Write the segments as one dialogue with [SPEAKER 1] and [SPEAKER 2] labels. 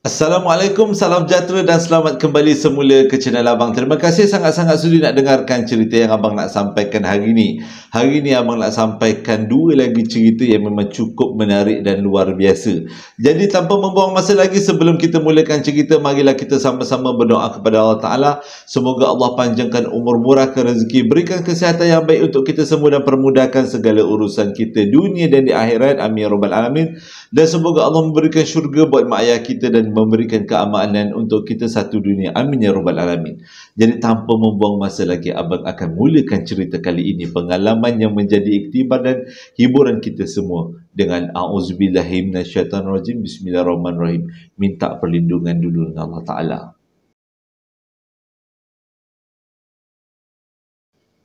[SPEAKER 1] Assalamualaikum, salam sejahtera dan selamat kembali semula ke channel Abang. Terima kasih sangat-sangat sudi nak dengarkan cerita yang Abang nak sampaikan hari ini. Hari ini Abang nak sampaikan dua lagi cerita yang memang cukup menarik dan luar biasa. Jadi tanpa membuang masa lagi, sebelum kita mulakan cerita, marilah kita sama-sama berdoa kepada Allah Ta'ala. Semoga Allah panjangkan umur, murahkan rezeki, berikan kesihatan yang baik untuk kita semua dan permudahkan segala urusan kita dunia dan di akhirat. Amin ya rabbal alamin. Dan semoga Allah memberikan syurga buat mak ayah kita dan memberikan keamanan untuk kita satu dunia. Amin ya rabbal alamin. Jadi tanpa membuang masa lagi, Abang akan mulakan cerita kali ini, pengalaman yang menjadi iktibar dan hiburan kita semua, dengan a'udzubillahi minasyaitanirrajim, bismillahirrahmanirrahim. Minta perlindungan dulu dengan Allah Ta'ala.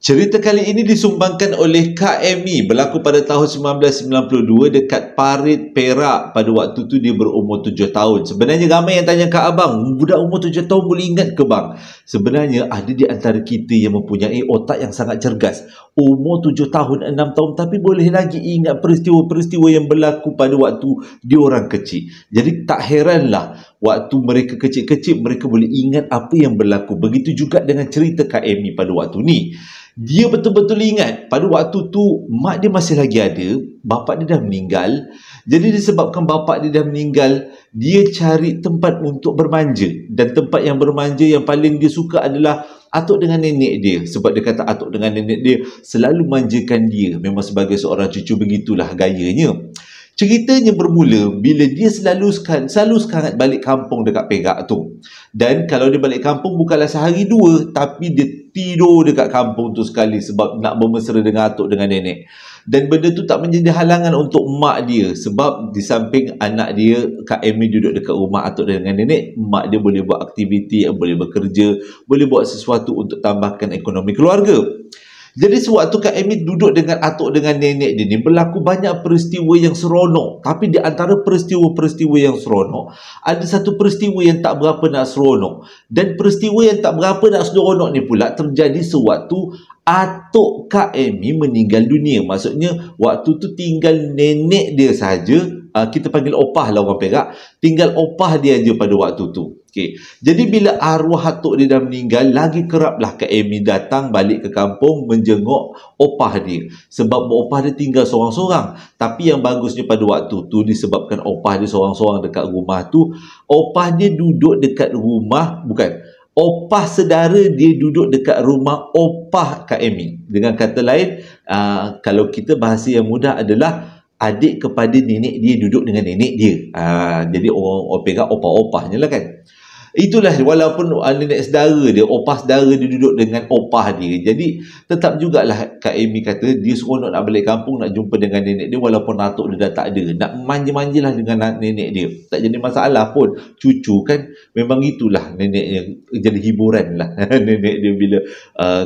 [SPEAKER 1] Cerita kali ini disumbangkan oleh Kak Amy, berlaku pada tahun 1992 dekat Parit, Perak. Pada waktu tu dia berumur 7 tahun. Sebenarnya ramai yang tanya Kak Abang, budak umur 7 tahun boleh ingat ke bang? Sebenarnya ada di antara kita yang mempunyai otak yang sangat cergas. Umur 7 tahun, 6 tahun, tapi boleh lagi ingat peristiwa-peristiwa yang berlaku pada waktu diorang kecil. Jadi tak heranlah waktu mereka kecil-kecil mereka boleh ingat apa yang berlaku. Begitu juga dengan cerita Kak Amy pada waktu ni. Dia betul-betul ingat pada waktu tu mak dia masih lagi ada, bapa dia dah meninggal. Jadi disebabkan bapa dia dah meninggal, dia cari tempat untuk bermanja. Dan tempat yang bermanja yang paling dia suka adalah atuk dengan nenek dia. Sebab dia kata atuk dengan nenek dia selalu manjakan dia. Memang sebagai seorang cucu begitulah gayanya. Ceritanya bermula bila dia selalu sekarang balik kampung dekat Perak tu. Dan kalau dia balik kampung bukanlah sehari dua, tapi dia tidur dekat kampung tu sekali sebab nak bermesra dengan atuk dengan nenek. Dan benda tu tak menjadi halangan untuk mak dia, sebab di samping anak dia, Kak Amy duduk dekat rumah atuk dengan nenek, mak dia boleh buat aktiviti, boleh bekerja, boleh buat sesuatu untuk tambahkan ekonomi keluarga. Jadi sewaktu Kak Amy duduk dengan atuk dengan nenek dia ni, berlaku banyak peristiwa yang seronok. Tapi di antara peristiwa-peristiwa yang seronok, ada satu peristiwa yang tak berapa nak seronok. Dan peristiwa yang tak berapa nak seronok ni pula terjadi sewaktu atuk Kak Amy meninggal dunia. Maksudnya waktu tu tinggal nenek dia saja. Kita panggil opah lah orang Perak. Tinggal opah dia aja pada waktu tu. Okay. Jadi bila arwah atuk dia dah meninggal, lagi keraplah Kak Amy datang balik ke kampung menjenguk opah dia. Sebab opah dia tinggal seorang-seorang. Tapi yang bagusnya pada waktu tu, disebabkan opah dia seorang-seorang dekat rumah tu, opah dia duduk dekat rumah, opah sedara dia duduk dekat rumah opah Kak Amy. Dengan kata lain, kalau kita bahasa yang mudah adalah adik kepada nenek dia duduk dengan nenek dia. Jadi orang Perak opah-opahnya lah kan. Itulah, walaupun nenek saudara dia, opah saudara dia duduk dengan opah dia. Jadi tetap jugalah Kak Amy kata dia seronok nak balik kampung, nak jumpa dengan nenek dia walaupun atuk dia dah tak ada. Nak manja-manjalah dengan nenek dia. Tak jadi masalah pun. Cucu kan, memang itulah neneknya, jadi hiburan lah nenek dia bila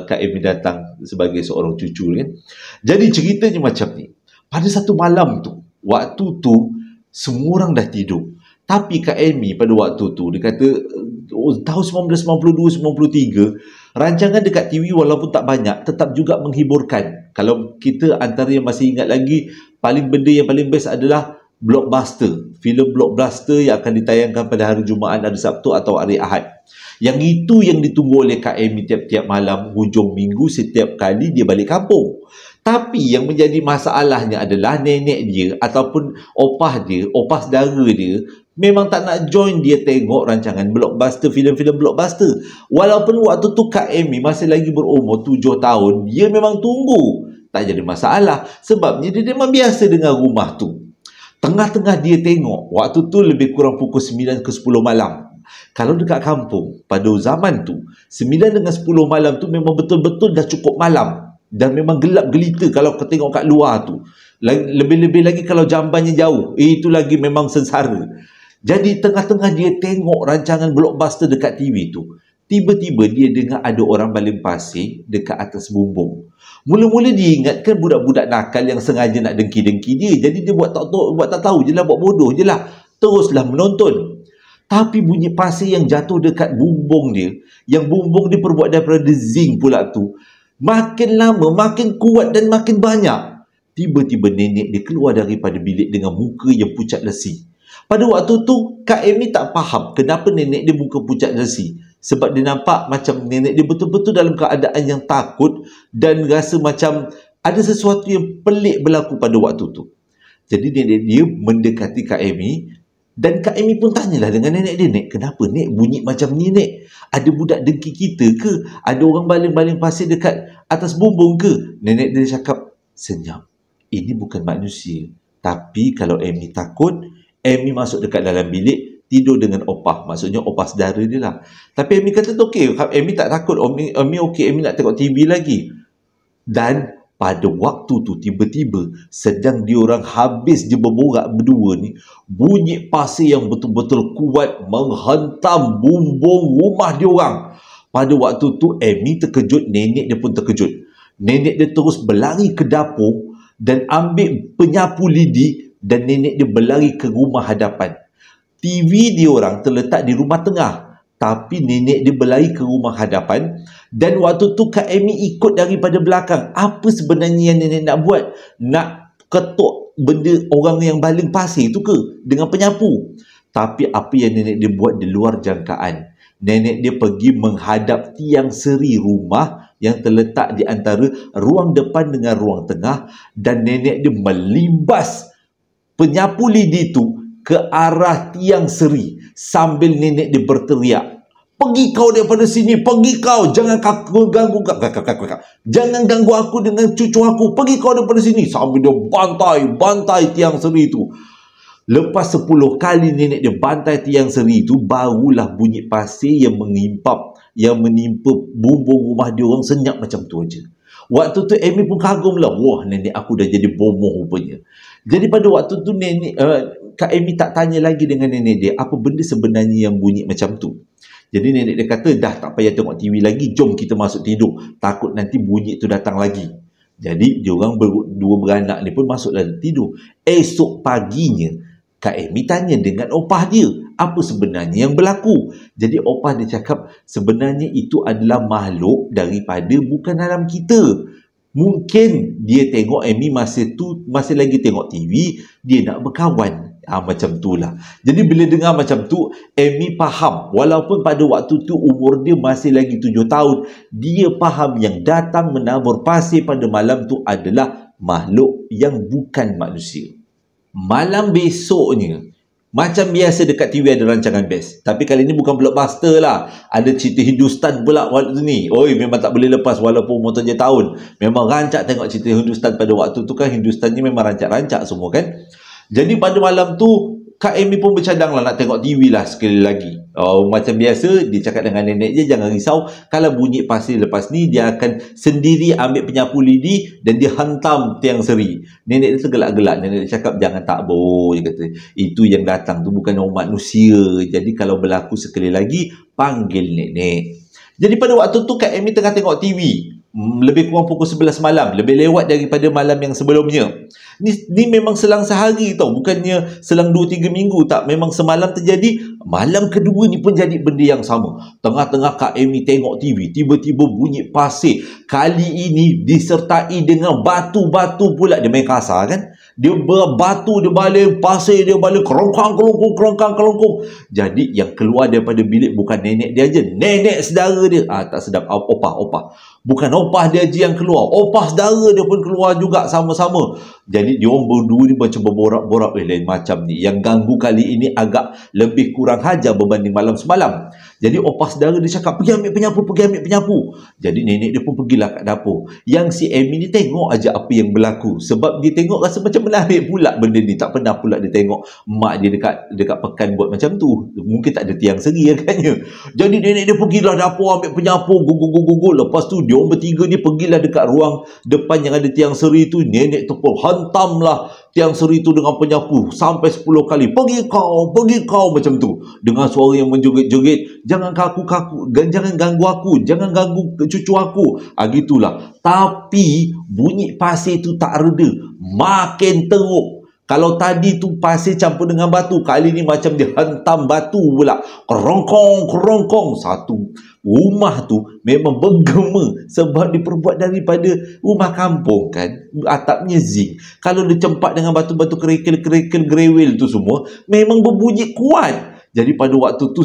[SPEAKER 1] Kak Amy datang sebagai seorang cucu kan. Jadi ceritanya macam ni. Pada satu malam tu, waktu tu semua orang dah tidur. Tapi Kak Amy pada waktu tu, dia kata tahun 1992-93, rancangan dekat TV walaupun tak banyak, tetap juga menghiburkan. Kalau kita antara yang masih ingat lagi, benda yang paling best adalah blockbuster. Filem blockbuster yang akan ditayangkan pada hari Jumaat, hari Sabtu atau hari Ahad. Yang itu yang ditunggu oleh Kak Amy tiap-tiap malam, hujung minggu, setiap kali dia balik kampung. Tapi yang menjadi masalahnya adalah nenek dia ataupun opah dia, opah saudara dia, memang tak nak join dia tengok rancangan blockbuster, filem-filem blockbuster. Walaupun waktu tu Kak Amy masih lagi berumur 7 tahun, dia memang tunggu. Tak jadi masalah. Sebabnya dia memang biasa dengan rumah tu. Tengah-tengah dia tengok, waktu tu lebih kurang pukul 9 ke 10 malam. Kalau dekat kampung, pada zaman tu, 9 dengan 10 malam tu memang betul-betul dah cukup malam. Dan memang gelap gelita kalau kau tengok kat luar tu. Lebih-lebih lagi kalau jambannya jauh. Itu lagi memang sengsara. Jadi tengah-tengah dia tengok rancangan blockbuster dekat TV tu, tiba-tiba dia dengar ada orang baling pasir dekat atas bumbung. Mula-mula dia ingatkan budak-budak nakal yang sengaja nak dengki-dengki dia. Jadi dia buat tak tahu je lah, buat bodoh je lah. Teruslah menonton. Tapi bunyi pasir yang jatuh dekat bumbung dia, yang bumbung dia perbuat daripada zinc pula tu, makin lama, makin kuat dan makin banyak. Tiba-tiba nenek dia keluar daripada bilik dengan muka yang pucat lesi. Pada waktu tu, Kak Amy tak faham kenapa nenek dia muka pucat resi. Sebab dia nampak macam nenek dia betul-betul dalam keadaan yang takut dan rasa macam ada sesuatu yang pelik berlaku pada waktu tu. Jadi nenek dia mendekati Kak Amy dan Kak Amy pun tanyalah dengan nenek dia, "Nek, kenapa Nek bunyi macam ni Nek? Ada budak dengki kita ke? Ada orang baling-baling pasir dekat atas bumbung ke?" Nenek dia cakap, "Senyap. Ini bukan manusia. Tapi kalau Amy takut, Amy masuk dekat dalam bilik, tidur dengan opah." Maksudnya opah saudara dia lah. Tapi Amy kata tu okey. Amy tak takut. Amy okey. Amy nak tengok TV lagi. Dan pada waktu tu tiba-tiba sedang diorang habis je berborak berdua ni, bunyi pasir yang betul-betul kuat menghantam bumbung rumah diorang. Pada waktu tu Amy terkejut, nenek dia pun terkejut. Nenek dia terus berlari ke dapur dan ambil penyapu lidi dan nenek dia berlari ke rumah hadapan. TV diorang terletak di rumah tengah. Tapi nenek dia berlari ke rumah hadapan dan waktu tu Kak Amy ikut daripada belakang. Apa sebenarnya yang nenek nak buat? Nak ketuk benda orang yang baling pasir tu ke? Dengan penyapu. Tapi apa yang nenek dia buat di luar jangkaan. Nenek dia pergi menghadap tiang seri rumah yang terletak di antara ruang depan dengan ruang tengah dan nenek dia melibas penyapu lidi tu ke arah tiang seri sambil nenek dia berteriak, "Pergi kau daripada sini, pergi kau, jangan ganggu jangan ganggu aku dengan cucu aku, pergi kau daripada sini." Sambil dia bantai tiang seri tu. Lepas 10 kali nenek dia bantai tiang seri tu, barulah bunyi pasir yang menimpa bumbung rumah dia orang senyap macam tu aja. Waktu tu Amy pun kagum lah. Wah, nenek aku dah jadi bomoh rupanya. Jadi pada waktu tu Kak Amy tak tanya lagi dengan nenek dia apa benda sebenarnya yang bunyi macam tu. Jadi nenek dia kata, "Dah tak payah tengok TV lagi, jom kita masuk tidur. Takut nanti bunyi tu datang lagi." Jadi diorang dua beranak ni pun masuk dalam tidur. Esok paginya Kak Amy tanya dengan opah dia, apa sebenarnya yang berlaku. Jadi opah dia cakap, sebenarnya itu adalah makhluk daripada bukan alam kita. Mungkin dia tengok Amy masih lagi tengok TV, dia nak berkawan. Macam tu lah. Jadi bila dengar macam tu, Amy faham. Walaupun pada waktu tu umur dia masih lagi 7 tahun, dia faham yang datang menabur pasir pada malam tu adalah makhluk yang bukan manusia. Malam besoknya, macam biasa dekat TV ada rancangan best. Tapi kali ni bukan blockbuster lah. Ada cerita Hindustan pula waktu ni. Oi, memang tak boleh lepas walaupun umur 7 tahun. Memang rancak tengok cerita Hindustan pada waktu tu kan. Hindustan ni memang rancak-rancak semua kan. Jadi pada malam tu, Kak Amy pun bercadang lah nak tengok TV lah sekali lagi. Macam biasa, dia cakap dengan nenek dia, "Jangan risau. Kalau bunyi pasir lepas ni, dia akan sendiri ambil penyapu lidi dan dia hantam tiang seri." Nenek dia tergelak-gelak. Nenek dia cakap, "Jangan takbur." Dia kata, "Itu yang datang tu bukan orang manusia. Jadi kalau berlaku sekali lagi, panggil nenek." Jadi pada waktu tu Kak Amy tengah tengok TV. Lebih kurang pukul 11 malam. Lebih lewat daripada malam yang sebelumnya. Ni memang selang sehari tau. Bukannya selang 2-3 minggu tak. Memang semalam terjadi. Malam kedua ni pun jadi benda yang sama. Tengah-tengah Kak Amy tengok TV. Tiba-tiba bunyi pasir. Kali ini disertai dengan batu-batu pula. Dia main kasar kan. Dia berbatu, dia baling, pasir dia baling, kerongkang. Jadi yang keluar daripada bilik bukan nenek dia aja, nenek saudara dia. Tak sedap. Opah. Bukan opah dia aja yang keluar, opah saudara dia pun keluar juga sama-sama. Jadi dia orang berdua ni macam berborak-borak, lain macam ni. Yang ganggu kali ini agak lebih kurang hajar berbanding malam semalam. Jadi opah saudara dia cakap, pergi ambil penyapu. Jadi nenek dia pun pergilah kat dapur. Yang si Amy ni tengok aja apa yang berlaku. Sebab dia tengok rasa macam menarik pula benda ni. Tak pernah pula dia tengok mak dia dekat pekan buat macam tu. Mungkin tak ada tiang seri agaknya. Jadi nenek dia pergilah dapur ambil penyapu, gugul. Lepas tu dia orang bertiga ni pergilah dekat ruang depan yang ada tiang seri tu. Nenek tu pun hantamlah tiang seri tu dengan penyapu sampai 10 kali. Pergi kau macam tu. Dengan suara yang menjoget-joget. Jangan kaku-kaku, jangan ganggu aku, jangan ganggu cucu aku. Gitulah. Tapi bunyi pasir tu tak reda. Makin teruk. Kalau tadi tu pasir campur dengan batu, kali ni macam dia hentam batu pula. Kerongkong, kerongkong. Satu rumah tu memang bergema sebab diperbuat daripada rumah kampung kan. Atapnya zinc. Kalau dia cempak dengan batu-batu kerikil-kerikil grewel tu semua, memang berbunyi kuat. Jadi pada waktu tu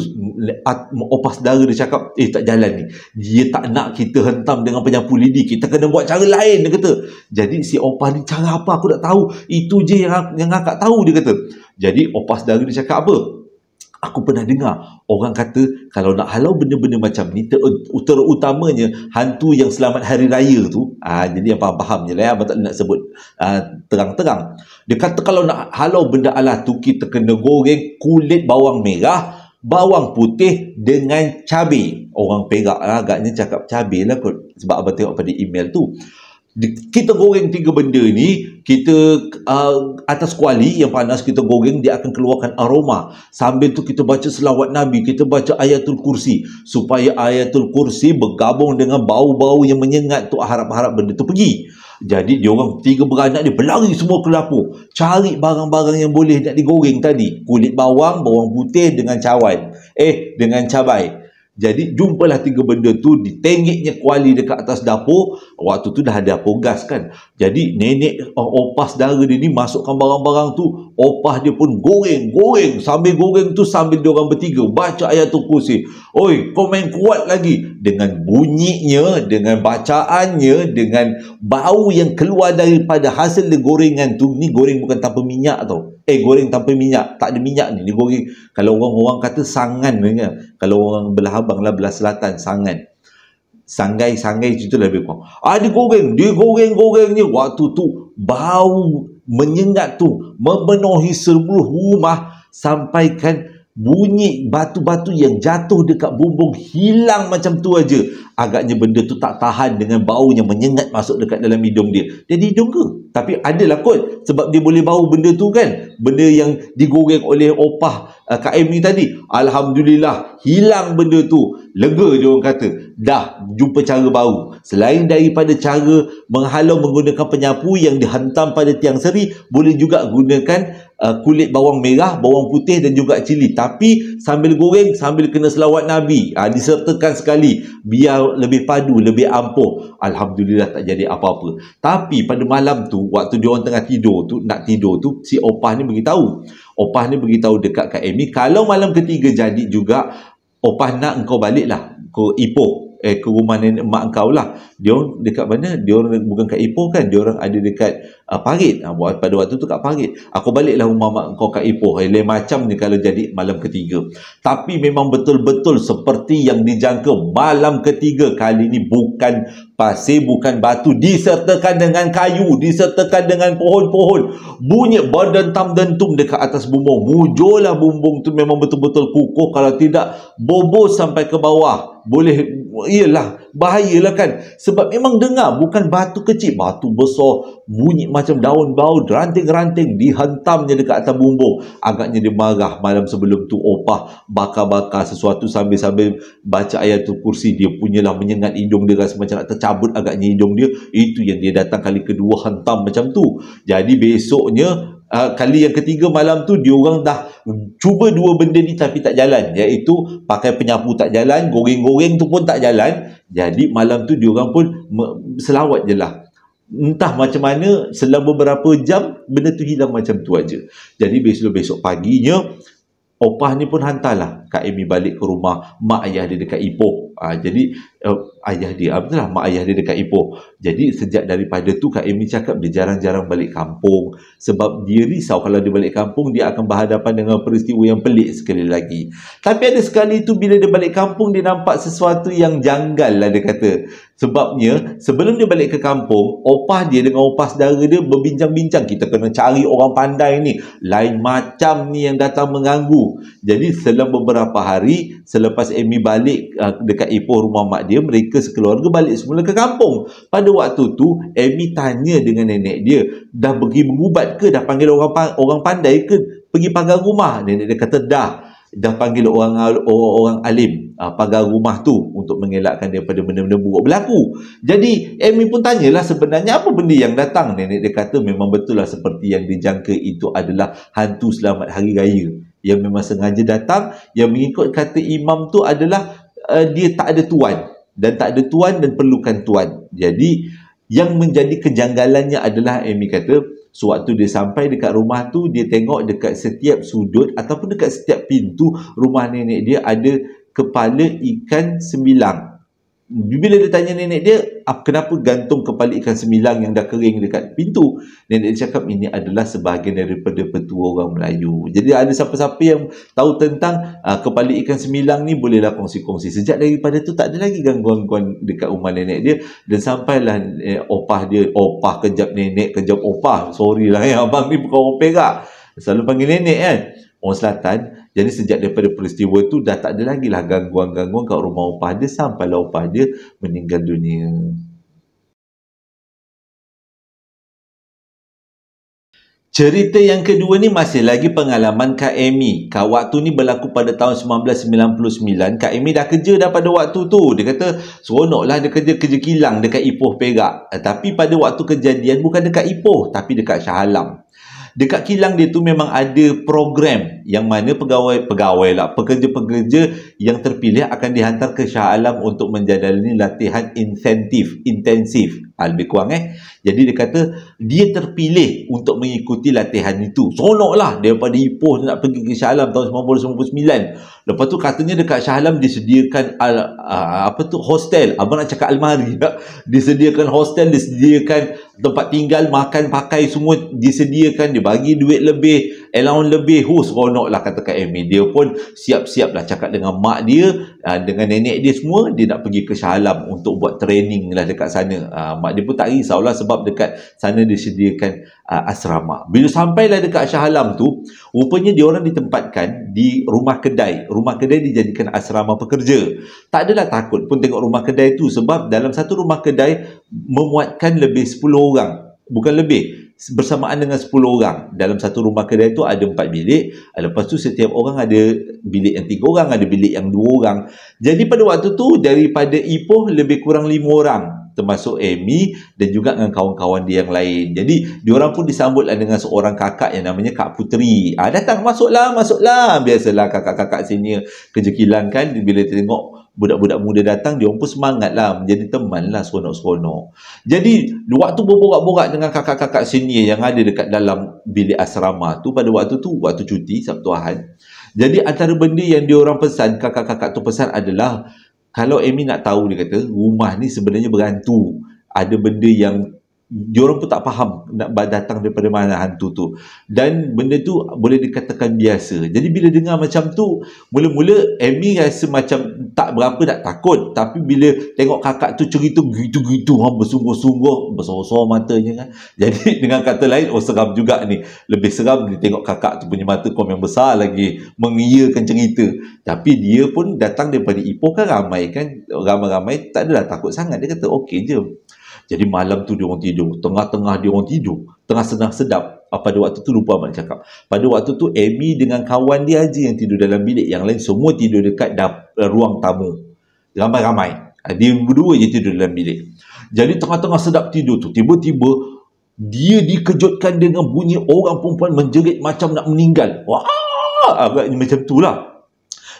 [SPEAKER 1] opah saudara dia cakap, tak jalan ni. Dia tak nak kita hentam dengan penyapu lidi. Kita kena buat cara lain, dia kata. Jadi si opah ni, cara apa aku tak tahu. Itu je yang akak tahu, dia kata. Jadi opah saudara dia cakap apa? Aku pernah dengar orang kata kalau nak halau benda-benda macam ni, terutamanya hantu yang selamat hari raya tu, jadi yang faham-faham je lah ya, abang tak nak sebut terang-terang. Dia kata kalau nak halau benda alah tu, kita kena goreng kulit bawang merah, bawang putih dengan cabai. Orang Perak lah agaknya cakap cabai lah kot, sebab abang tengok pada email tu. Kita goreng 3 benda ni, kita atas kuali yang panas kita goreng, dia akan keluarkan aroma. Sambil tu kita baca selawat Nabi, kita baca ayatul kursi, supaya ayatul kursi bergabung dengan bau-bau yang menyengat tu, harap-harap benda tu pergi. Jadi dia orang 3 beranak dia berlari semua ke dapur, cari barang-barang yang boleh nak digoreng tadi, kulit bawang, bawang putih dengan dengan cabai. Jadi jumpalah 3 benda tu, ditenggiknya kuali dekat atas dapur. Waktu tu dah ada dapur gas kan. Jadi nenek opah saudara dia ni masukkan barang-barang tu, opah dia pun goreng. Sambil goreng tu, sambil diorang bertiga baca ayatul kursi. Oi, kau main kuat lagi. Dengan bunyinya, dengan bacaannya, dengan bau yang keluar daripada hasil gorengan tu. Ni goreng bukan tanpa minyak tau. Goreng tanpa minyak, tak ada minyak ni. Dia goreng, kalau orang-orang kata sangan ni, kalau orang belah abang lah, belah selatan, sangan. Sanggai tu lebih kurang. Dia goreng ni. Waktu tu bau menyengat tu memenuhi seluruh rumah, sampaikan bunyi batu-batu yang jatuh dekat bumbung hilang macam tu aja. Agaknya benda tu tak tahan dengan bau yang menyengat masuk dekat dalam hidung dia. Jadi hidung ke? Tapi adalah kot, sebab dia boleh bau benda tu kan. Benda yang digoreng oleh opah Kak M ni tadi. Alhamdulillah, hilang benda tu. Lega dia orang kata. Dah jumpa cara baru. Selain daripada cara menghalau menggunakan penyapu yang dihentam pada tiang seri, boleh juga gunakan kulit bawang merah, bawang putih dan juga cili. Tapi sambil goreng, sambil kena selawat Nabi, disertakan sekali, biar lebih padu, lebih ampuh. Alhamdulillah tak jadi apa-apa. Tapi pada malam tu, waktu dia orang tengah tidur tu, nak tidur tu, si opah ni beritahu. Opah ni beritahu dekat Kak Amy, kalau malam ketiga jadi juga, opah nak engkau baliklah ke Ipoh, ke rumah nenek mak engkau lah. Dia orang dekat mana? Dia orang bukan kat Ipoh kan, dia orang ada dekat Parit. Pada waktu tu kat Parit. Aku baliklah rumah mak engkau kat Ipoh. Lain macam ni kalau jadi malam ketiga. Tapi memang betul-betul seperti yang dijangka, malam ketiga kali ni bukan pasir, bukan batu, disertakan dengan kayu, disertakan dengan pohon-pohon. Bunyi berdentam-dentum dekat atas bumbung. Mujurlah bumbung tu memang betul-betul kukuh. Kalau tidak, bobos sampai ke bawah. Boleh, iyalah, bahayalah kan. Sebab memang dengar, bukan batu kecil, batu besar, bunyi macam daun bau, ranting-ranting, dihentamnya dekat atas bumbung. Agaknya dia marah malam sebelum tu. Opah bakar-bakar sesuatu sambil-sambil baca ayatul kursi. Dia punyalah menyengat hidung dia, rasa macam nak tercabut agaknya hidung dia. Itu yang dia datang kali kedua hentam macam tu. Jadi besoknya, kali yang ketiga malam tu, dia orang dah cuba 2 benda ni tapi tak jalan, iaitu pakai penyapu tak jalan, goreng-goreng tu pun tak jalan. Jadi malam tu dia orang pun selawat je lah. Entah macam mana, selang beberapa jam benda tu hilang macam tu aja. Jadi besok paginya, opah ni pun hantarlah Kak Amy balik ke rumah mak ayah dia dekat Ipoh. Jadi ayah dia, betul lah, mak ayah dia dekat Ipoh. Jadi sejak daripada tu Kak Amy cakap dia jarang-jarang balik kampung, sebab dia risau kalau dia balik kampung dia akan berhadapan dengan peristiwa yang pelik sekali lagi. Tapi ada sekali tu bila dia balik kampung, dia nampak sesuatu yang janggal lah, dia kata. Sebabnya sebelum dia balik ke kampung, opah dia dengan opah saudara dia berbincang-bincang, kita kena cari orang pandai ni, lain macam ni yang datang mengganggu. Jadi selang beberapa hari selepas Amy balik dekat Ipoh rumah mak dia, mereka sekeluarga balik semula ke kampung. Pada waktu tu Amy tanya dengan nenek dia, dah pergi mengubat ke, dah panggil orang pandai ke, pergi pagar rumah? Nenek dia kata dah. dah panggil orang alim pagar rumah tu untuk mengelakkan daripada benda-benda buruk berlaku. Jadi Amy pun tanyalah sebenarnya apa benda yang datang. Nenek dia kata memang betul lah seperti yang dijangka, itu adalah hantu selamat hari raya yang memang sengaja datang, yang mengikut kata imam tu adalah dia tak ada tuan dan perlukan tuan. Jadi yang menjadi kejanggalannya adalah Amy kata sewaktu dia sampai dekat rumah tu, dia tengok dekat setiap sudut ataupun dekat setiap pintu rumah nenek dia ada kepala ikan sembilang. Bila dia tanya nenek dia, kenapa gantung kepala ikan sembilang yang dah kering dekat pintu? Nenek dia cakap ini adalah sebahagian daripada petua orang Melayu. Jadi ada siapa-siapa yang tahu tentang kepala ikan sembilang ni, bolehlah kongsi-kongsi. Sejak daripada tu tak ada lagi gangguan-gangguan dekat rumah nenek dia. Dan sampailah opah dia, opah kejap nenek, kejap opah. Sorry lah abang ni bukan orang Perak, selalu panggil nenek kan, orang Selatan. Jadi sejak daripada peristiwa tu dah tak ada lagi lah gangguan-gangguan kat rumah opah dia sampailah opah dia meninggal dunia. Cerita yang kedua ni masih lagi pengalaman Kak Amy. Kak waktu ni berlaku pada tahun 1999. Kak Amy dah kerja dah pada waktu tu. Dia kata seronok lah dia kerja kilang dekat Ipoh Perak. Tapi pada waktu kejadian bukan dekat Ipoh tapi dekat Shah Alam. Dekat kilang dia tu memang ada program yang mana pekerja-pekerja yang terpilih akan dihantar ke Shah Alam untuk menjalani latihan intensif. Lebih kurang Jadi dia kata dia terpilih untuk mengikuti latihan itu. Seronok lah daripada Ipoh nak pergi ke Shah Alam tahun 1999. Lepas tu katanya dekat Shah Alam disediakan hostel. Abang nak cakap almari tak? Disediakan hostel, disediakan tempat tinggal, makan, pakai semua disediakan. Dia bagi duit lebih, allowance lebih. Seronok lah kata Kak Amy. Dia pun siap-siap lah cakap dengan mak dia, dengan nenek dia semua. Dia nak pergi ke Shah Alam untuk buat training lah dekat sana. Mak dia pun tak risaulah sebab dekat sana disediakan asrama. Bila sampailah dekat Shah Alam tu, rupanya diorang ditempatkan di rumah kedai. Rumah kedai dijadikan asrama pekerja. Tak adalah takut pun tengok rumah kedai tu sebab dalam satu rumah kedai memuatkan lebih 10 orang. Bukan lebih, bersamaan dengan 10 orang. Dalam satu rumah kedai tu ada 4 bilik. Lepas tu setiap orang ada bilik yang 3 orang, ada bilik yang 2 orang. Jadi pada waktu tu daripada Ipoh lebih kurang 5 orang, termasuk Amy dan juga dengan kawan-kawan dia yang lain. Jadi diorang pun disambutlah dengan seorang kakak yang namanya Kak Puteri. Datang, masuklah. Biasalah kakak-kakak senior kerja kilang kan, bila tengok budak-budak muda datang, dia pun semangat lah, menjadi teman lah, seronok-seronok. Jadi waktu berborak-borak dengan kakak-kakak senior yang ada dekat dalam bilik asrama tu, pada waktu tu waktu cuti Sabtu Ahad. Jadi antara benda yang diorang pesan, kakak-kakak tu pesan adalah, kalau Amy nak tahu, dia kata rumah ni sebenarnya berhantu. Ada benda yang diorang pun tak faham nak datang daripada mana hantu tu. Dan benda tu boleh dikatakan biasa. Jadi bila dengar macam tu, mula-mula Amy rasa macam tak berapa nak takut. Tapi bila tengok kakak tu cerita gitu-gitu, bersungguh-sungguh, besar-besar matanya kan. Jadi dengan kata lain, seram juga ni. Lebih seram dia tengok kakak tu punya mata kau yang besar lagi, mengiyakan cerita. Tapi dia pun datang daripada Ipoh kan, ramai, tak adalah takut sangat. Dia kata okey je. Jadi malam tu dia orang tidur. Tengah-tengah dia orang tidur. Tengah sedap. Pada waktu tu lupa abang cakap. Pada waktu tu Amy dengan kawan dia aja yang tidur dalam bilik. Yang lain semua tidur dekat ruang tamu. Ramai-ramai. Dia berdua je tidur dalam bilik. Jadi tengah-tengah sedap tidur tu, tiba-tiba dia dikejutkan dengan bunyi orang perempuan menjerit macam nak meninggal. Wah! Agaknya macam tu lah.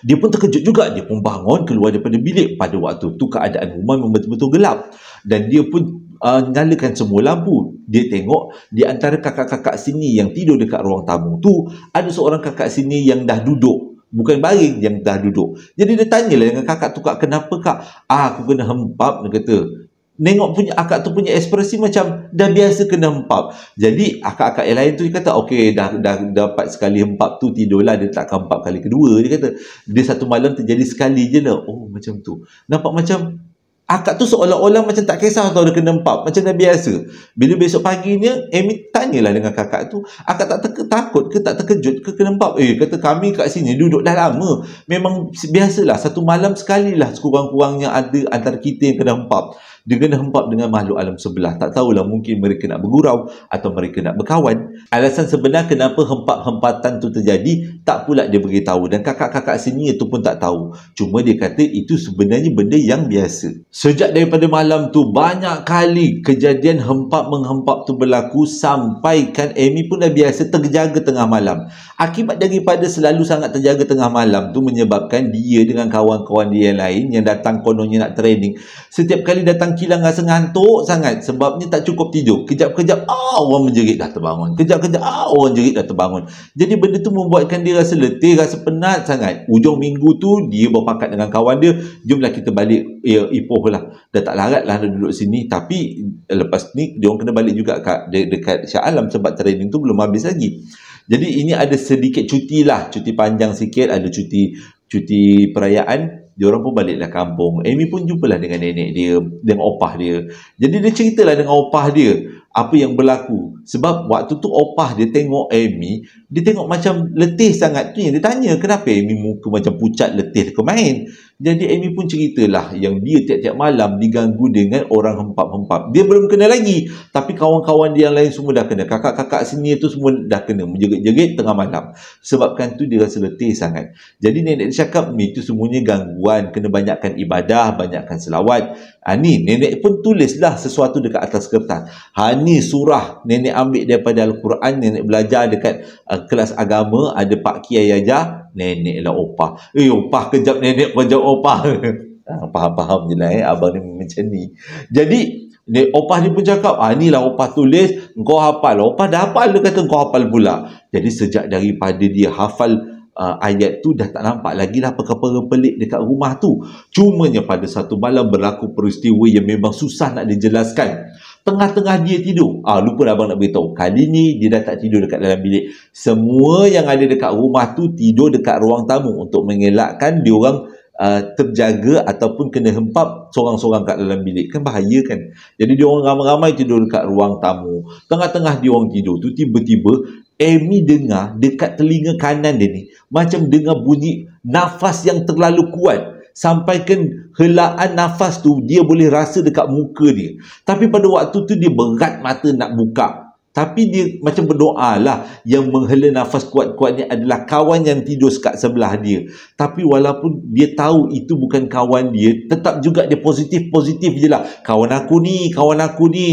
[SPEAKER 1] Dia pun terkejut juga. Dia pun bangun keluar daripada bilik. Pada waktu tu keadaan rumah memang betul-betul gelap. Dan dia pun nyalakan semua lampu. Dia tengok di antara kakak-kakak sini yang tidur dekat ruang tamu tu, ada seorang kakak sini yang dah duduk. Bukan baring, yang dah duduk. Jadi dia tanyalah dengan kakak tu, "Kak, kenapa kak?" "Aku kena hempap," dia kata. Nengok punya akak tu punya ekspresi macam dah biasa kena hempap. Jadi akak-akak yang lain tu dia kata, okey, dah dapat sekali hempap tu, tidurlah, dia takkan hempap kali kedua. Dia kata dia satu malam terjadi sekali je lah. Macam tu. Nampak macam akak tu seolah-olah macam tak kisah tau dia kena hempap, macam dah biasa. Bila besok paginya Amy tanyalah dengan kakak tu, "Akak tak takut ke, tak terkejut ke kena hempap?" Kata, "Kami kat sini duduk dah lama, memang biasalah, satu malam sekali lah sekurang-kurangnya ada antara kita yang kena hempap. Dia kena hempap dengan makhluk alam sebelah. Tak tahulah, mungkin mereka nak bergurau atau mereka nak berkawan. Alasan sebenar kenapa hempap-hempatan tu terjadi, tak pula dia beritahu. Dan kakak-kakak sini itu pun tak tahu. Cuma dia kata itu sebenarnya benda yang biasa. Sejak daripada malam tu, banyak kali kejadian hempap-menghempap tu berlaku, sampai kan Amy pun dah biasa terjaga tengah malam. Akibat daripada selalu sangat terjaga tengah malam tu, menyebabkan dia dengan kawan-kawan dia yang lain yang datang kononnya nak training, setiap kali datang kilang rasa ngantuk sangat, sebabnya tak cukup tidur. Kejap-kejap orang menjerit dah terbangun, kejap-kejap orang jerit dah terbangun. Jadi benda tu membuatkan dia rasa letih, rasa penat sangat. Ujung minggu tu dia berpakat dengan kawan dia, jomlah kita balik Ipoh lah, dah tak larat lah nak duduk sini. Tapi lepas ni dia orang kena balik juga dekat Shah Alam, sebab training tu belum habis lagi. Jadi ini ada sedikit cuti lah, cuti panjang sikit, ada cuti perayaan. Dia orang pun baliklah kampung. Amy pun jumpalah dengan nenek dia, dengan opah dia. Jadi dia ceritalah dengan opah dia apa yang berlaku. Sebab waktu tu opah dia tengok Amy, dia tengok macam letih sangat. Tu yang dia tanya, kenapa Amy muka macam pucat, letih ke main? Jadi Amy pun ceritalah yang dia tiap-tiap malam diganggu dengan orang hempap-hempap. Dia belum kena lagi, tapi kawan-kawan dia yang lain semua dah kena. Kakak-kakak sini tu semua dah kena, menjerit-jerit tengah malam. Sebabkan tu dia rasa letih sangat. Jadi nenek dia cakap, ni tu semuanya gangguan, kena banyakkan ibadah, banyakkan selawat. Ni nenek pun tulislah sesuatu dekat atas kertas. Ni surah nenek ambil daripada Al-Quran, nenek belajar dekat kelas agama, ada Pak Kiai ajar, nenek lah opah. Opah kejap nenek, kejap opah. Faham-faham je lah abang ni macam ni. Jadi opah dia pun cakap, inilah opah tulis, engkau hafal. Opah dah hafal, dia kata engkau hafal pula. Jadi sejak daripada dia hafal ayat tu, dah tak nampak lagi lah perkara pelik dekat rumah tu. Cumanya pada satu malam berlaku peristiwa yang memang susah nak dijelaskan. Tengah-tengah dia tidur, lupa abang nak beritahu, kali ni dia dah tak tidur dekat dalam bilik. Semua yang ada dekat rumah tu tidur dekat ruang tamu, untuk mengelakkan diorang terjaga ataupun kena hempap sorang-sorang kat dalam bilik. Kan bahaya kan. Jadi diorang ramai-ramai tidur dekat ruang tamu. Tengah-tengah diorang tidur tu, tiba-tiba Amy dengar dekat telinga kanan dia ni, macam dengar bunyi nafas yang terlalu kuat. Sampaikan helaan nafas tu dia boleh rasa dekat muka dia. Tapi pada waktu tu dia berat mata nak buka. Tapi dia macam berdoa lah, yang menghela nafas kuat-kuat ni adalah kawan yang tidur kat sebelah dia. Tapi walaupun dia tahu itu bukan kawan dia, tetap juga dia positif je lah. Kawan aku ni,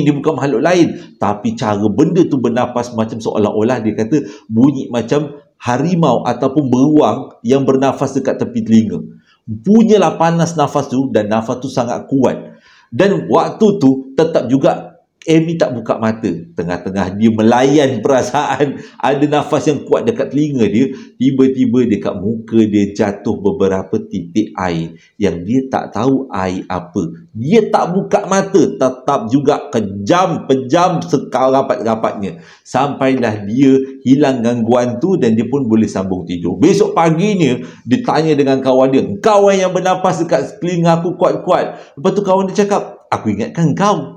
[SPEAKER 1] dia bukan makhluk lain. Tapi cara benda tu bernafas macam seolah-olah dia kata bunyi macam harimau ataupun beruang yang bernafas dekat tepi telinga. Punyalah panas nafas tu, dan nafas tu sangat kuat. Dan waktu tu tetap juga Amy tak buka mata. Tengah-tengah dia melayan perasaan ada nafas yang kuat dekat telinga dia, tiba-tiba dekat muka dia jatuh beberapa titik air yang dia tak tahu air apa. Dia tak buka mata, tetap juga pejam sekarapat-rapatnya. Sampailah dia hilang gangguan tu, dan dia pun boleh sambung tidur. Besok paginya dia tanya dengan kawan dia, "Kau yang bernafas dekat telinga aku kuat-kuat." Lepas tu kawan dia cakap, "Aku ingatkan kau."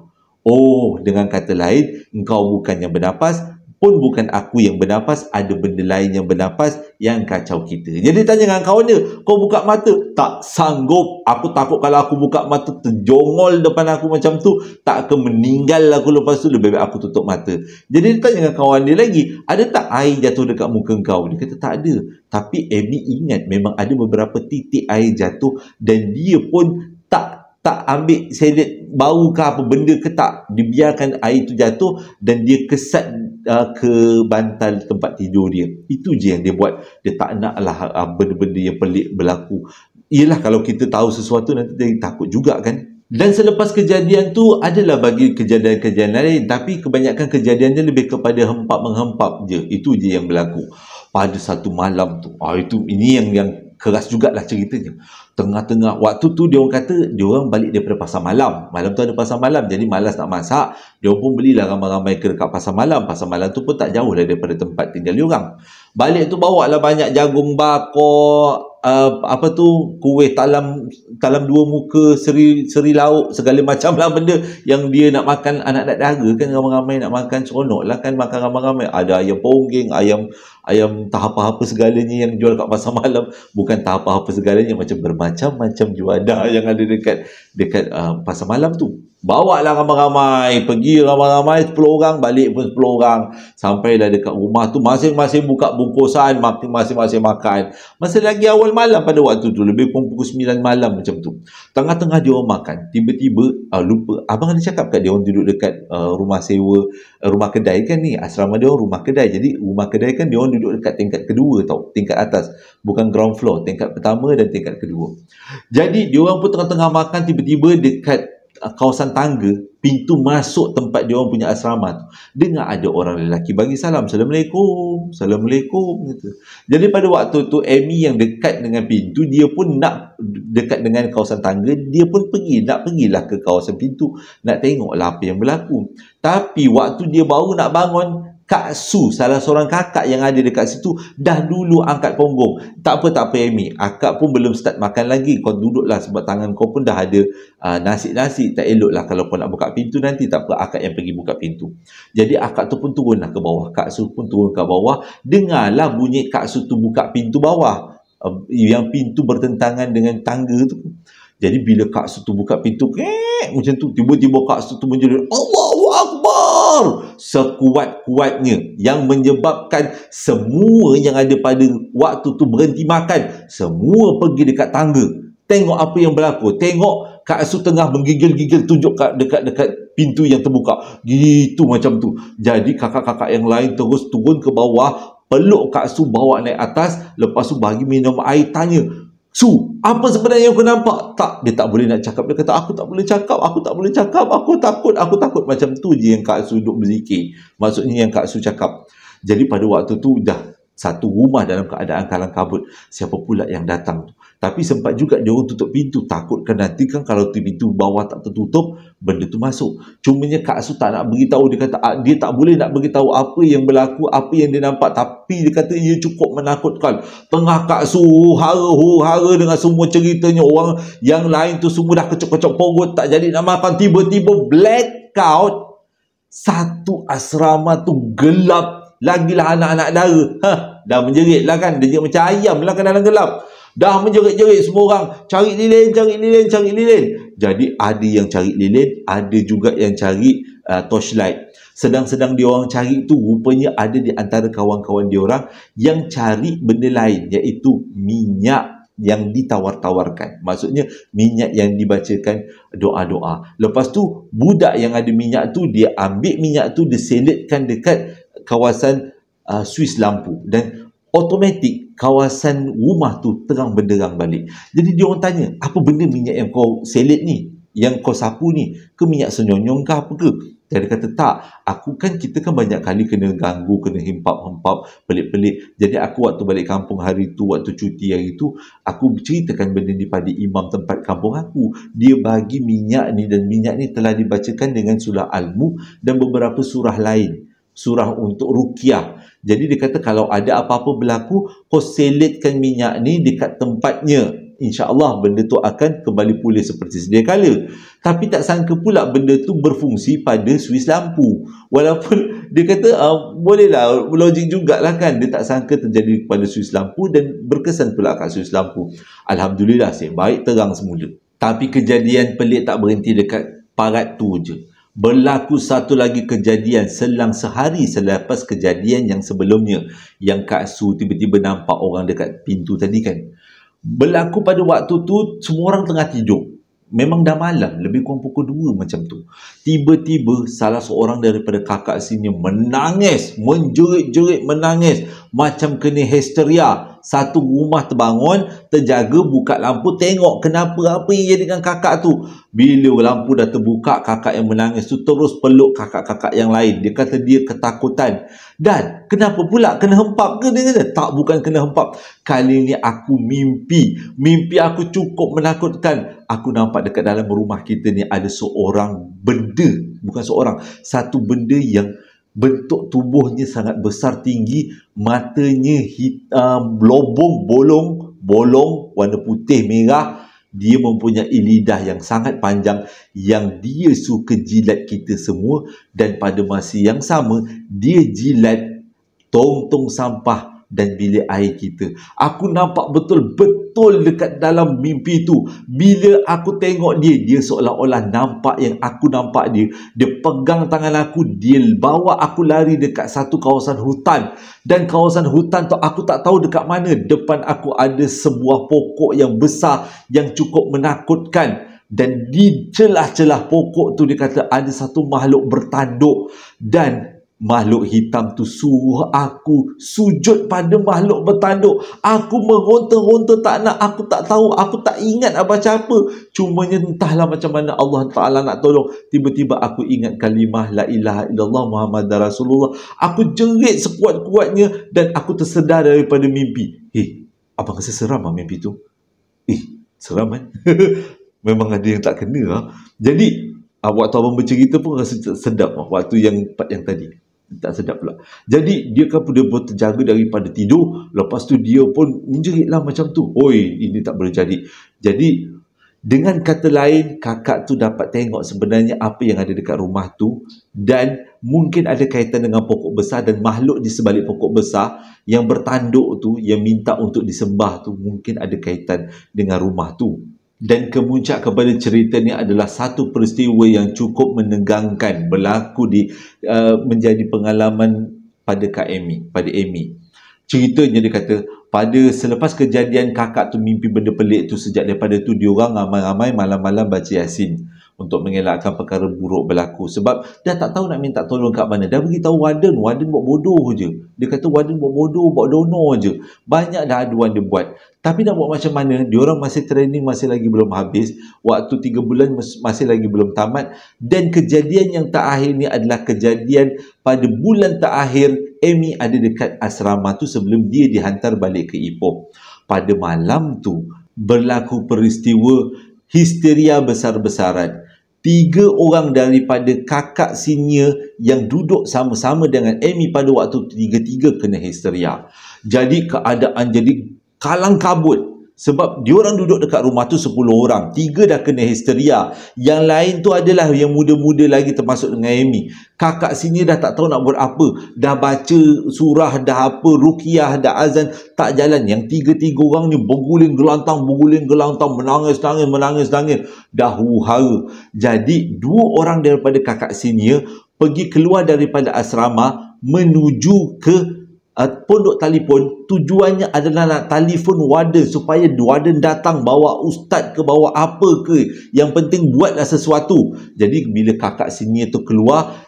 [SPEAKER 1] Dengan kata lain, engkau bukan yang bernafas, pun bukan aku yang bernafas, ada benda lain yang bernafas yang kacau kita. Jadi tanya dengan kawan dia, "Kau buka mata?" "Tak sanggup. Aku takut kalau aku buka mata terjongol depan aku macam tu, tak akan meninggal aku lepas tu, lebih baik aku tutup mata." Jadi dia tanya dengan kawan dia lagi, "Ada tak air jatuh dekat muka kau?" Dia kata tak ada. Tapi Amy ingat memang ada beberapa titik air jatuh, dan dia pun tak ambil selet bau ke apa benda ke tak, dibiarkan air tu jatuh dan dia kesat ke bantal tempat tidur dia. Itu je yang dia buat. Dia tak nak lah benda-benda yang pelik berlaku. Yelah, kalau kita tahu sesuatu nanti dia takut juga kan. Dan selepas kejadian tu adalah bagi kejadian-kejadian lain, tapi kebanyakan kejadiannya lebih kepada hempap-menghempap je. Itu je yang berlaku pada satu malam tu. Ini yang keras jugalah ceritanya. Tengah-tengah waktu tu dia orang kata dia orang balik daripada pasar malam. Malam tu ada pasar malam, jadi malas nak masak. Dia orang pun belilah ramai-ramai ke dekat pasar malam. Pasar malam tu pun tak jauh lah daripada tempat tinggal dia orang. Balik tu bawa lah banyak jagung bakar, kuih talam dua muka, seri lauk, segala macam lah benda yang dia nak makan. Anak-anak dara kan ramai-ramai nak makan, seronok lah kan makan ramai-ramai. Ada ayam pongging, ayam ayam tak apa-apa segalanya yang jual kat pasar malam. Bukan tak apa-apa segalanya, macam bermacam-macam juadah yang ada dekat pasar malam tu. Bawa lah ramai-ramai, pergi ramai-ramai 10 orang, balik pun 10 orang. Sampailah dekat rumah tu, masing-masing buka bungkusan, masing-masing makan. Masa lagi awal malam pada waktu tu, lebih kurang pukul 9 malam macam tu. Tengah-tengah dia orang makan, tiba-tiba lupa, abang ada cakap kat dia orang duduk dekat rumah sewa, rumah kedai kan ni, asrama dia orang rumah kedai. Jadi rumah kedai kan dia orang duduk dekat tingkat kedua tau, tingkat atas, bukan ground floor, tingkat pertama dan tingkat kedua. Jadi dia orang pun tengah-tengah makan, tiba-tiba dekat kawasan tangga, pintu masuk tempat dia orang punya asrama tu, dengar ada orang lelaki bagi salam, Assalamualaikum, Assalamualaikum gitu. Jadi pada waktu tu Amy yang dekat dengan pintu, dia pun nak dekat dengan kawasan tangga, dia pun pergilah ke kawasan pintu, nak tengoklah apa yang berlaku. Tapi waktu dia baru nak bangun, Kak Su, salah seorang kakak yang ada dekat situ, dah dulu angkat punggung. Tak apa Amy, akak pun belum start makan lagi, kau duduklah sebab tangan kau pun dah ada nasi-nasi. Tak eloklah kalau kau nak buka pintu nanti. Tak apa, akak yang pergi buka pintu. Jadi akak tu pun turunlah ke bawah, Kak Su pun turun ke bawah. Dengarlah bunyi Kak Su tu buka pintu bawah, yang pintu bertentangan dengan tangga tu. Jadi bila Kak Su tu buka pintu macam tu, tiba-tiba Kak Su tu menjerit, Allahu Akbar, sekuat-kuatnya, yang menyebabkan semua yang ada pada waktu tu berhenti makan. Semua pergi dekat tangga, tengok apa yang berlaku. Tengok Kak Su tengah menggigil-gigil, tunjuk dekat pintu yang terbuka gitu macam tu. Jadi kakak-kakak yang lain terus turun ke bawah, peluk Kak Su, bawa naik atas. Lepas tu bagi minum air, tanya, Su, apa sebenarnya yang kau nampak? Tak, dia tak boleh nak cakap. Dia kata, aku tak boleh cakap, aku takut. Macam tu je yang Kak Su duduk berzikir. Maksudnya yang Kak Su cakap. Jadi pada waktu tu dah satu rumah dalam keadaan kalang kabut. Siapa pula yang datang tu? Tapi sempat juga dia orang tutup pintu, takutkan nanti kan kalau pintu bawah tak tertutup, benda tu masuk. Cumanya Kak Su tak nak beritahu. Dia kata dia tak boleh nak beritahu apa yang berlaku, apa yang dia nampak. Tapi dia kata ia cukup menakutkan. Tengah Kak Su hara dengan semua ceritanya, orang yang lain tu semua dah kecok-kecok perut, tak jadi nak makan. Tiba-tiba blackout. Satu asrama tu gelap. Lagilah anak-anak dara. Dah menjerit lah kan. Dia macam ayam lah kan dalam gelap. Dah menjerit-jerit semua orang. Cari lilin. Jadi ada yang cari lilin, ada juga yang cari torchlight. Sedang-sedang dia orang cari tu, rupanya ada di antara kawan-kawan dia orang yang cari benda lain, iaitu minyak yang ditawar-tawarkan. Maksudnya minyak yang dibacakan doa-doa. Lepas tu budak yang ada minyak tu, dia ambil minyak tu, dia selitkan dekat kawasan Swiss lampu, dan automatik kawasan rumah tu terang benderang balik. Jadi dia orang tanya, apa benda minyak yang kau selit ni, yang kau sapu ni, ke minyak senyonyong ke apa ke? Dia kata, tak, kita kan banyak kali kena ganggu, kena hempap pelik-pelik. Jadi aku waktu balik kampung hari tu, waktu cuti hari tu, aku ceritakan benda ni pada imam tempat kampung aku. Dia bagi minyak ni, dan minyak ni telah dibacakan dengan surah Al-Mulk dan beberapa surah lain, surah untuk ruqyah. Jadi dia kata kalau ada apa-apa berlaku, kau selitkan minyak ni dekat tempatnya, insya-Allah benda tu akan kembali pulih seperti sedia kala. Tapi tak sangka pula benda tu berfungsi pada Swiss lampu. Walaupun dia kata bolehlah, logik jugalah kan, dia tak sangka terjadi pada Swiss lampu, dan berkesan pula kat Swiss lampu. Alhamdulillah, baik terang semula. Tapi kejadian pelik tak berhenti dekat parat tu je. Berlaku satu lagi kejadian selang sehari selepas kejadian yang sebelumnya, yang Kak Su tiba-tiba nampak orang dekat pintu tadi kan. Berlaku pada waktu tu semua orang tengah tidur. Memang dah malam, lebih kurang pukul 2 macam tu. Tiba-tiba salah seorang daripada kakak sini menangis, menjerit-jerit menangis, macam kena histeria. Satu rumah terbangun, terjaga, buka lampu, tengok kenapa, apa yang jadi dengan kakak tu. Bila lampu dah terbuka, kakak yang menangis tu terus peluk kakak-kakak yang lain. Dia kata dia ketakutan. Dan kenapa pula, kena hempap ke? Dia kata, tak, bukan kena hempap. Kali ni aku mimpi aku cukup menakutkan. Aku nampak dekat dalam rumah kita ni ada seorang benda, bukan seorang, satu benda yang bentuk tubuhnya sangat besar, tinggi, matanya hitam, bolong warna putih merah. Dia mempunyai lidah yang sangat panjang, yang dia suka jilat kita semua. Dan pada masa yang sama, dia jilat tong-tong sampah dan bilik air kita. Aku nampak betul-betul dekat dalam mimpi tu. Bila aku tengok dia seolah-olah nampak yang aku nampak dia. Dia pegang tangan aku, dia bawa aku lari dekat satu kawasan hutan. Dan kawasan hutan tu aku tak tahu dekat mana. Depan aku ada sebuah pokok yang besar yang cukup menakutkan. Dan di celah-celah pokok tu dia kata ada satu makhluk bertanduk, dan makhluk hitam tu suruh aku sujud pada makhluk bertanduk. Aku meronta-ronta tak nak, aku tak tahu, aku tak ingat nak baca apa. Cumanya entahlah macam mana Allah Ta'ala nak tolong. Tiba-tiba aku ingat kalimah la ilaha illallah Muhammadar Rasulullah. Aku jerit sekuat-kuatnya dan aku tersedar daripada mimpi. Abang rasa seram lah mimpi tu. Seram kan? Memang ada yang tak kena lah. Jadi waktu abang bercerita pun rasa sedap lah. Waktu yang part yang tadi tak sedap pula. Jadi dia kan dia terjaga daripada tidur. Lepas tu dia pun menjerit lah macam tu. Oi, ini tak boleh jadi. Jadi dengan kata lain, kakak tu dapat tengok sebenarnya apa yang ada dekat rumah tu, dan mungkin ada kaitan dengan pokok besar, dan makhluk di sebalik pokok besar yang bertanduk tu, yang minta untuk disembah tu, mungkin ada kaitan dengan rumah tu. Dan kemuncak kepada cerita ni adalah satu peristiwa yang cukup menegangkan berlaku menjadi pengalaman pada Kak Amy, pada Amy. Ceritanya dia kata, selepas kejadian kakak tu mimpi benda pelik tu, sejak daripada tu diorang ramai-ramai malam-malam baca Yasin untuk mengelakkan perkara buruk berlaku. Sebab dah tak tahu nak minta tolong kat mana. Dah beritahu Warden buat bodoh je. Dia kata Warden buat bodoh, buat dono je. Banyak dah aduan dia buat. Tapi nak buat macam mana? Diorang masih training, masih lagi belum habis. Waktu 3 bulan masih lagi belum tamat. Dan kejadian yang terakhir ni adalah kejadian pada bulan terakhir Amy ada dekat asrama tu sebelum dia dihantar balik ke Ipoh. Pada malam tu berlaku peristiwa histeria besar-besaran. 3 orang daripada kakak senior yang duduk sama-sama dengan Amy pada waktu tu, 3-3 kena histeria. Jadi keadaan jadi kalang kabut. Sebab diorang duduk dekat rumah tu 10 orang. 3 dah kena histeria. Yang lain tu adalah yang muda-muda lagi termasuk dengan Amy. Kakak sini dah tak tahu nak buat apa. Dah baca surah, dah apa, ruqyah, dah azan. Tak jalan. Yang 3-3 orang ni berguling gelantang, menangis-nangis. Dah huru-hara. Jadi 2 orang daripada kakak senior pergi keluar daripada asrama menuju ke pondok telefon. Tujuannya adalah nak telefon warden supaya warden datang, bawa ustaz ke, bawa apa ke, yang penting buatlah sesuatu. Jadi bila kakak senior tu keluar,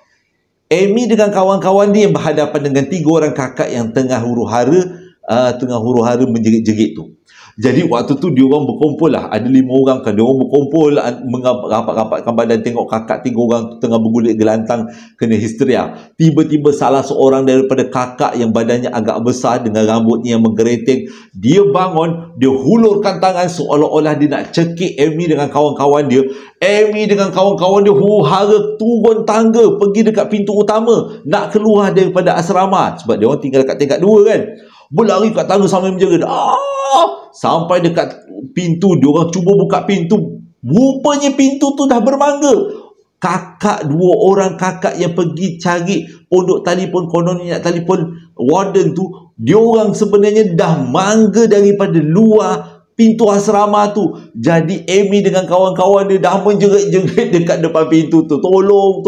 [SPEAKER 1] Amy dengan kawan-kawan dia yang berhadapan dengan 3 orang kakak yang tengah huru-hara menjerit-jerit tu. Jadi waktu tu diorang berkumpul lah. Ada 5 orang kan. Diorang berkumpul, rapat-rapatkan badan, tengok kakak 3 orang tu tengah bergulit gelantang, kena histeria. Tiba-tiba salah seorang daripada kakak yang badannya agak besar dengan rambutnya yang menggeriting, dia bangun, dia hulurkan tangan seolah-olah dia nak cekik Amy dengan kawan-kawan dia. Amy dengan kawan-kawan dia huru-hara turun tangga, pergi dekat pintu utama, nak keluar daripada asrama. Sebab dia orang tinggal dekat tingkat 2 kan. Berlari kat tangga sambil menjerit. Sampai dekat pintu, diorang cuba buka pintu. Rupanya pintu tu dah bermangga. Kakak 2 orang kakak yang pergi cari pondok telefon, kononnya nak telefon warden tu, diorang sebenarnya dah mangga daripada luar pintu asrama tu. Jadi Amy dengan kawan-kawan dia dah menjerit-jerit dekat depan pintu tu, tolong.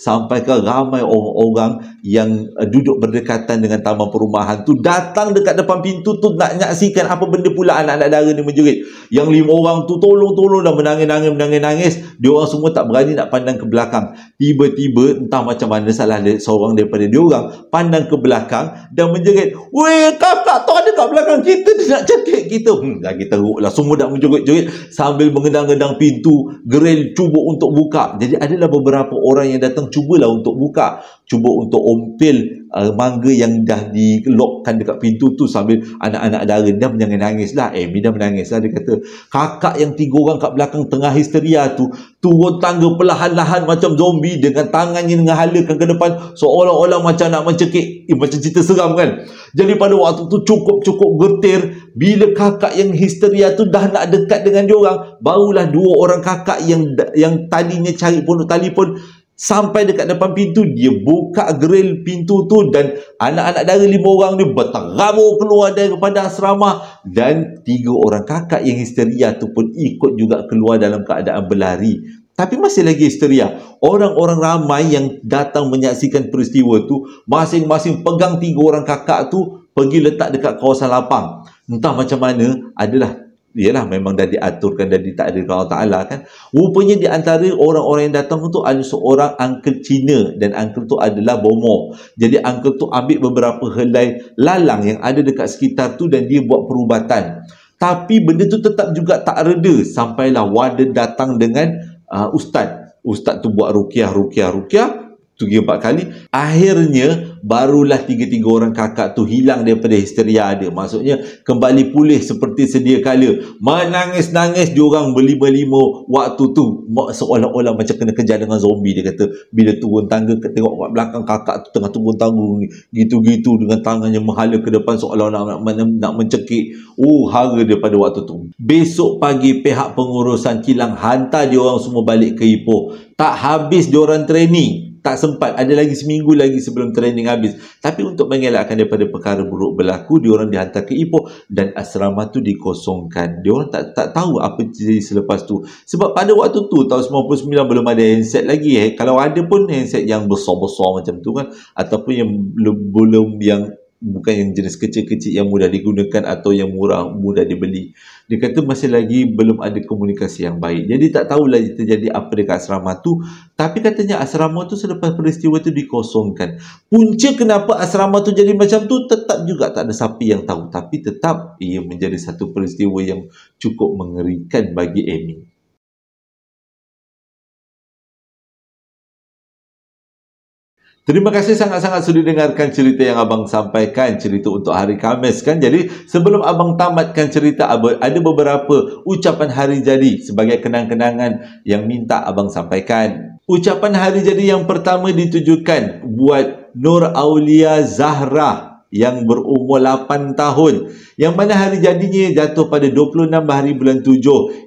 [SPEAKER 1] Sampai ke ramai orang-orang yang duduk berdekatan dengan taman perumahan tu datang dekat depan pintu tu nak nyaksikan apa benda pula anak-anak dara ni menjerit. Yang 5 orang tu tolong dah menangis. Dia orang semua tak berani nak pandang ke belakang. Tiba-tiba entah macam mana salah seorang daripada dia orang pandang ke belakang dan menjerit, "Weh, kakak tu ada kat belakang kita, dia nak cekik kita." Kita teruk lah. Semua dah menjerit-jerit sambil mengedang-gedang pintu, geril cuba untuk buka. Jadi adalah beberapa orang yang datang cubalah untuk buka, cuba untuk ompil mangga yang dah dilokkan dekat pintu tu, sambil anak-anak dara dah menangis lah. Amy dah menangis lah. Dia kata kakak yang 3 orang kat belakang tengah histeria tu turun tangga perlahan-lahan macam zombie dengan tangannya menghalalkan ke depan seolah-olah macam nak mencekik. Macam cerita seram kan. Jadi pada waktu tu cukup getir. Bila kakak yang histeria tu dah nak dekat dengan diorang, barulah 2 orang kakak yang tadinya cari pondok telefon Sampai dekat depan pintu, dia buka grill pintu tu dan anak-anak dara 5 orang ni berterabur keluar daripada asrama, dan 3 orang kakak yang histeria tu pun ikut juga keluar dalam keadaan berlari. Tapi masih lagi histeria. Orang-orang ramai yang datang menyaksikan peristiwa tu, masing-masing pegang 3 orang kakak tu, pergi letak dekat kawasan lapang. Entah macam mana, adalah, yalah, memang dah diaturkan dan ditakdirkan Allah Ta'ala kan. Rupanya di antara orang-orang yang datang tu ada seorang uncle Cina, dan uncle tu adalah bomoh. Jadi uncle tu ambil beberapa helai lalang yang ada dekat sekitar tu dan dia buat perubatan. Tapi benda tu tetap juga tak reda, sampailah warden datang dengan ustaz. Ustaz tu buat ruqyah 3-4 kali. Akhirnya barulah 3 orang kakak tu hilang daripada histeria dia. Maksudnya kembali pulih seperti sedia kala. Menangis-nangis diorang berlima-lima waktu tu, seolah-olah macam kena kejar dengan zombie. Dia kata bila turun tangga, tengok kat belakang kakak tu tengah turun tangga gitu-gitu dengan tangannya menghala ke depan seolah nak mencekik. Hara dia pada waktu tu. Besok pagi pihak pengurusan kilang hantar diorang semua balik ke Ipoh. Tak habis diorang training. Tak sempat, ada lagi seminggu lagi sebelum training habis. Tapi untuk mengelakkan daripada perkara buruk berlaku, diorang dihantar ke Ipoh dan asrama tu dikosongkan. Diorang tak tahu apa jadi selepas tu. Sebab pada waktu tu tahun 99 belum ada handset lagi. Kalau ada pun handset yang besar-besar macam tu kan, ataupun yang belum, yang bukan yang jenis kecil-kecil yang mudah digunakan atau yang murah, mudah dibeli. Dia kata masih lagi belum ada komunikasi yang baik. Jadi tak tahulah terjadi apa dekat asrama tu. Tapi katanya asrama tu selepas peristiwa tu dikosongkan. Punca kenapa asrama tu jadi macam tu tetap juga tak ada siapa yang tahu. Tapi tetap ia menjadi satu peristiwa yang cukup mengerikan bagi Amy. Terima kasih sangat-sangat sudah dengarkan cerita yang abang sampaikan, cerita untuk hari Khamis kan. Jadi sebelum abang tamatkan cerita, ada beberapa ucapan hari jadi sebagai kenang-kenangan yang minta abang sampaikan. Ucapan hari jadi yang pertama ditujukan buat Nur Aulia Zahra yang berumur 8 tahun, yang mana hari jadinya jatuh pada 26 hari bulan 7.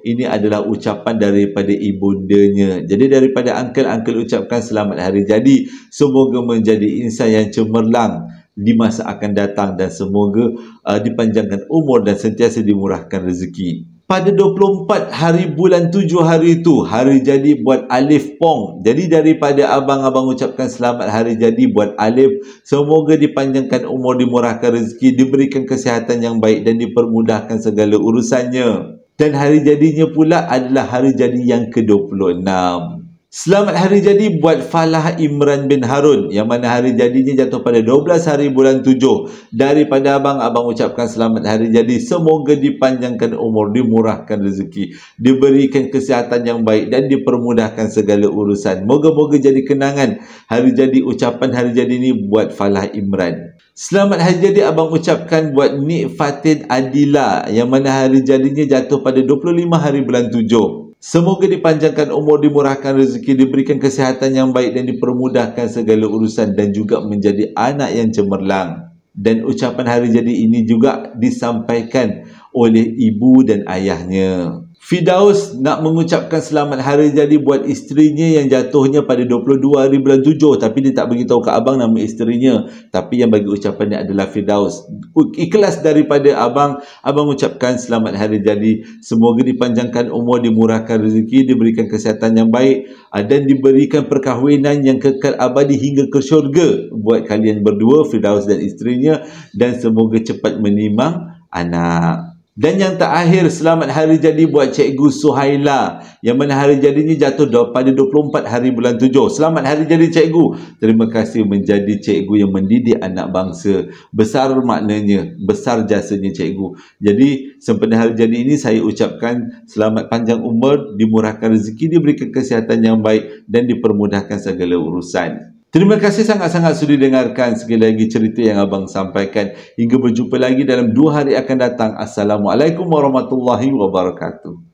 [SPEAKER 1] Ini adalah ucapan daripada ibundanya. Jadi daripada uncle ucapkan selamat hari jadi. Semoga menjadi insan yang cemerlang di masa akan datang dan semoga dipanjangkan umur dan sentiasa dimurahkan rezeki. Pada 24 hari bulan 7 hari itu, hari jadi buat Alif Pong. Jadi daripada abang-abang ucapkan selamat hari jadi buat Alif. Semoga dipanjangkan umur, dimurahkan rezeki, diberikan kesihatan yang baik dan dipermudahkan segala urusannya. Dan hari jadinya pula adalah hari jadi yang ke-26. Selamat hari jadi buat Falah Imran bin Harun, yang mana hari jadinya jatuh pada 12 hari bulan 7. Daripada abang ucapkan selamat hari jadi. Semoga dipanjangkan umur, dimurahkan rezeki, diberikan kesihatan yang baik dan dipermudahkan segala urusan. Moga-moga jadi kenangan hari jadi, ucapan hari jadi ni buat Falah Imran. Selamat hari jadi abang ucapkan buat Nik Fatin Adila, yang mana hari jadinya jatuh pada 25 hari bulan 7. Semoga dipanjangkan umur, dimurahkan rezeki, diberikan kesihatan yang baik dan dipermudahkan segala urusan dan juga menjadi anak yang cemerlang. Dan ucapan hari jadi ini juga disampaikan oleh ibu dan ayahnya. Firdaus nak mengucapkan selamat hari jadi buat isterinya yang jatuhnya pada 22 hari bulan 7. Tapi dia tak beritahu ke abang nama isterinya. Tapi yang bagi ucapannya adalah Firdaus. Ikhlas daripada abang ucapkan selamat hari jadi. Semoga dipanjangkan umur, dimurahkan rezeki, diberikan kesihatan yang baik dan diberikan perkahwinan yang kekal abadi hingga ke syurga buat kalian berdua, Firdaus dan isterinya. Dan semoga cepat menimang anak. Dan yang terakhir, selamat hari jadi buat Cikgu Suhaila, yang mana hari jadinya jatuh pada 24 hari bulan 7. Selamat hari jadi Cikgu. Terima kasih menjadi cikgu yang mendidik anak bangsa. Besar maknanya, besar jasanya Cikgu. Jadi sempena hari jadi ini saya ucapkan selamat panjang umur, dimurahkan rezeki, diberikan kesihatan yang baik dan dipermudahkan segala urusan. Terima kasih sangat-sangat sudah dengarkan sekali lagi cerita yang abang sampaikan. Hingga berjumpa lagi dalam 2 hari akan datang. Assalamualaikum warahmatullahi wabarakatuh.